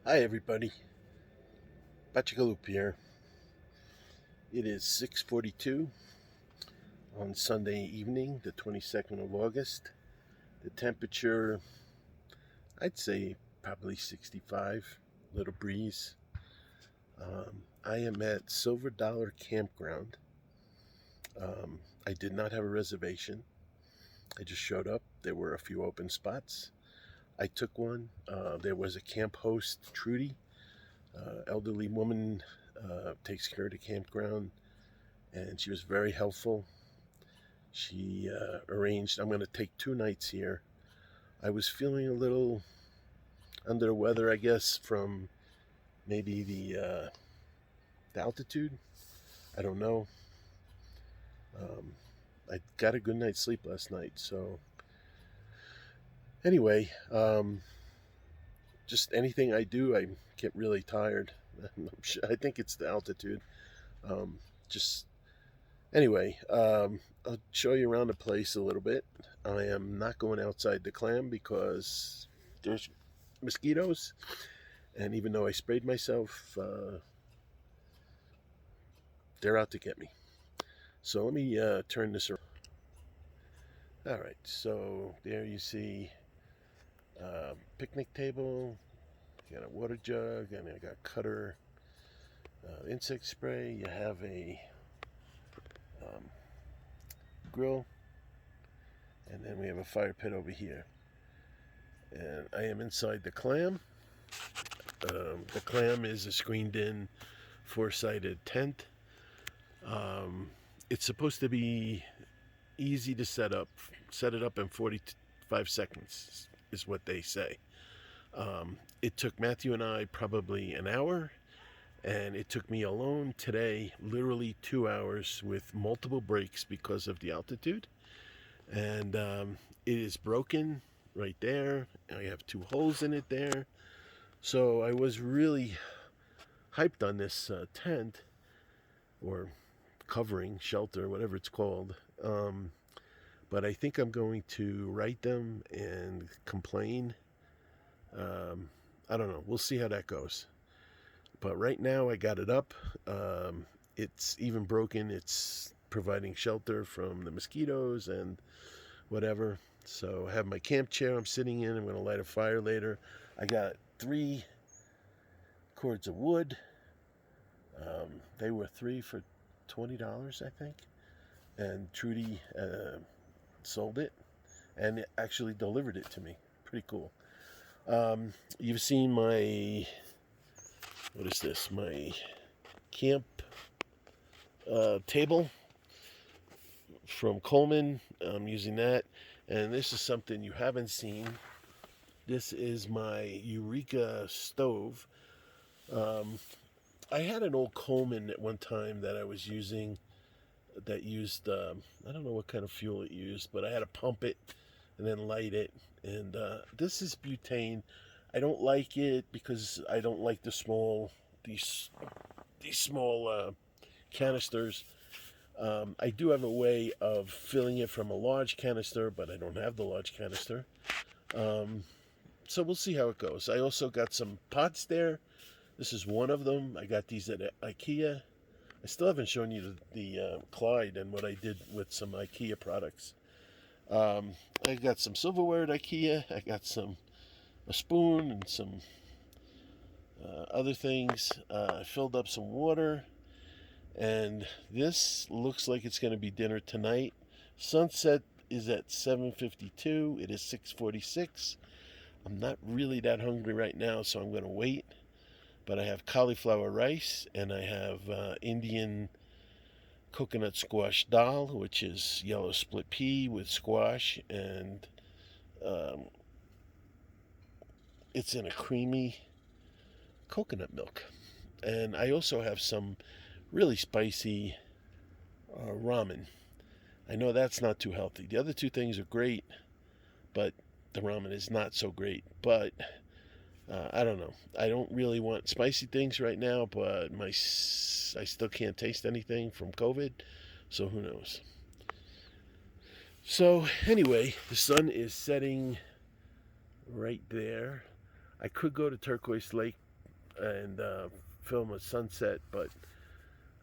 Hi everybody, Bachagaloop here. It is 6:42 on Sunday evening, the 22nd of August. The temperature, I'd say probably 65, little breeze. I am at Silver Dollar Campground. I did not have a reservation. I just showed up. There were a few open spots. I took one. There was a camp host, Trudy, elderly woman, takes care of the campground, and she was very helpful. She arranged, I'm going to take 2 nights here. I was feeling a little under the weather, I guess, from maybe the altitude. I don't know. Um, I got a good night's sleep last night. So, anyway, just anything I do, I get really tired. I think it's the altitude. Um, just Anyway, I'll show you around the place a little bit. I am not going outside the clam because there's mosquitoes, and even though I sprayed myself, they're out to get me. So let me turn this around. All right, so there you see picnic table, got a water jug, and I got cutter, insect spray. You have a um, grill, and then we have a fire pit over here. And I am inside the clam. The clam is a screened-in, four-sided tent. It's supposed to be easy to set up. Set it up in 45 seconds is what they say. It took Matthew and I probably an hour, and it took me alone today literally 2 hours with multiple breaks because of the altitude. And it is broken right there. I have 2 holes in it there. So I was really hyped on this tent, or covering, shelter, whatever it's called. But I think I'm going to write them and complain. I don't know. We'll see how that goes. But right now I got it up. It's even broken. It's providing shelter from the mosquitoes and whatever. So I have my camp chair I'm sitting in. I'm going to light a fire later. I got 3 cords of wood. They were 3 for $20, I think. And Trudy sold it and actually delivered it to me. Pretty cool. You've seen my, what is this? My camp table from Coleman. I'm using that. And this is something you haven't seen. This is my Eureka stove. I had an old Coleman at one time that I was using that used, I don't know what kind of fuel it used, but I had to pump it and then light it. And this is butane. I don't like it because I don't like these small canisters. I do have a way of filling it from a large canister, but I don't have the large canister. So we'll see how it goes. I also got some pots there. This is one of them. I got these at IKEA. I still haven't shown you the Clyde and what I did with some IKEA products. I got some silverware at IKEA. I got a spoon and some other things. I filled up some water. And this looks like it's going to be dinner tonight. Sunset is at 7:52. It is 6:46. I'm not really that hungry right now, so I'm going to wait. But I have cauliflower rice, and I have Indian coconut squash dal, which is yellow split pea with squash, and it's in a creamy coconut milk. And I also have some really spicy ramen. I know that's not too healthy. The other 2 things are great, but the ramen is not so great. But I don't know. I don't really want spicy things right now, but I still can't taste anything from COVID, so who knows. So anyway, the sun is setting right there. I could go to Turquoise Lake and film a sunset, but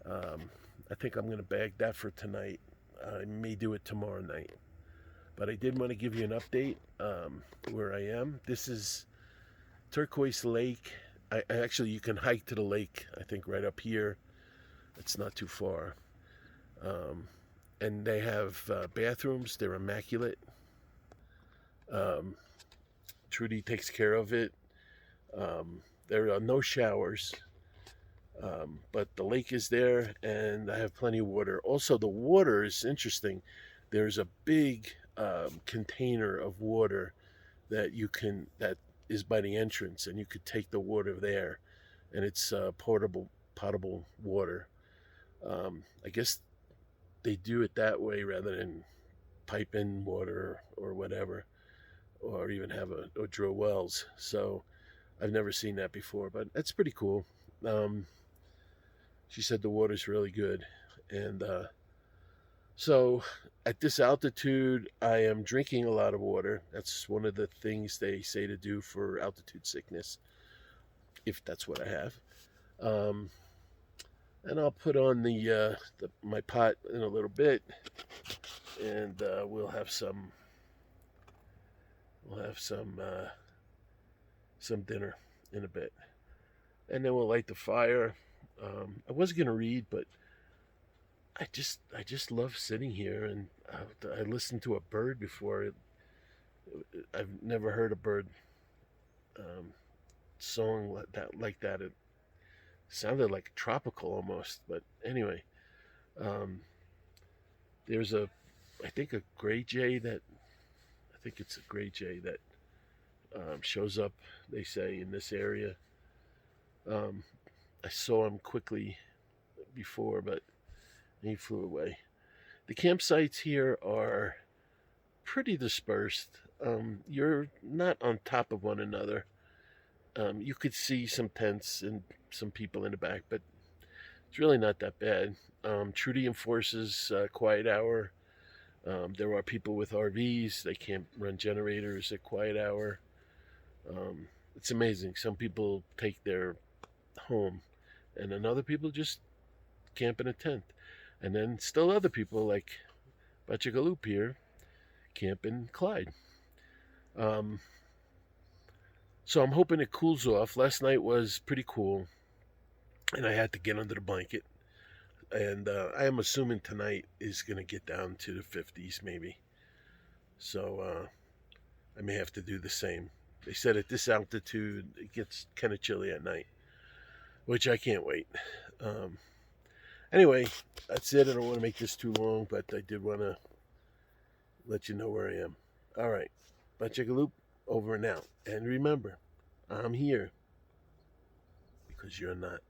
I think I'm going to bag that for tonight. I may do it tomorrow night. But I did want to give you an update where I am. This is Turquoise Lake. Actually, you can hike to the lake, I think, right up here. It's not too far. And they have bathrooms. They're immaculate. Trudy takes care of it. There are no showers, but the lake is there, and I have plenty of water. Also, the water is interesting. There's a big container of water that is by the entrance, and you could take the water there, and it's potable water. I guess they do it that way rather than pipe in water or whatever, or even or drill wells. So I've never seen that before, but that's pretty cool. She said the water's really good, and so at this altitude, I am drinking a lot of water. That's one of the things they say to do for altitude sickness, if that's what I have. And I'll put on my pot in a little bit, and we'll have some dinner in a bit, and then we'll light the fire. I was gonna read, but I just love sitting here, and I listened to a bird before. I've never heard a bird song like that. It sounded like tropical almost. But anyway, there's I think a gray jay that shows up. They say in this area. I saw him quickly before, but he flew away. The campsites here are pretty dispersed. You're not on top of one another. You could see some tents and some people in the back, but it's really not that bad. Trudy enforces quiet hour. There are people with RVs. They can't run generators at quiet hour. It's amazing. Some people take their home, and then other people just camp in a tent. And then still other people like Bachagaloop here camp in Clyde. So I'm hoping it cools off. Last night was pretty cool, and I had to get under the blanket. And I am assuming tonight is going to get down to the 50s maybe. So I may have to do the same. They said at this altitude it gets kind of chilly at night, which I can't wait. Anyway, that's it. I don't want to make this too long, but I did want to let you know where I am. All right. Bachagaloop, over and out. And remember, I'm here because you're not.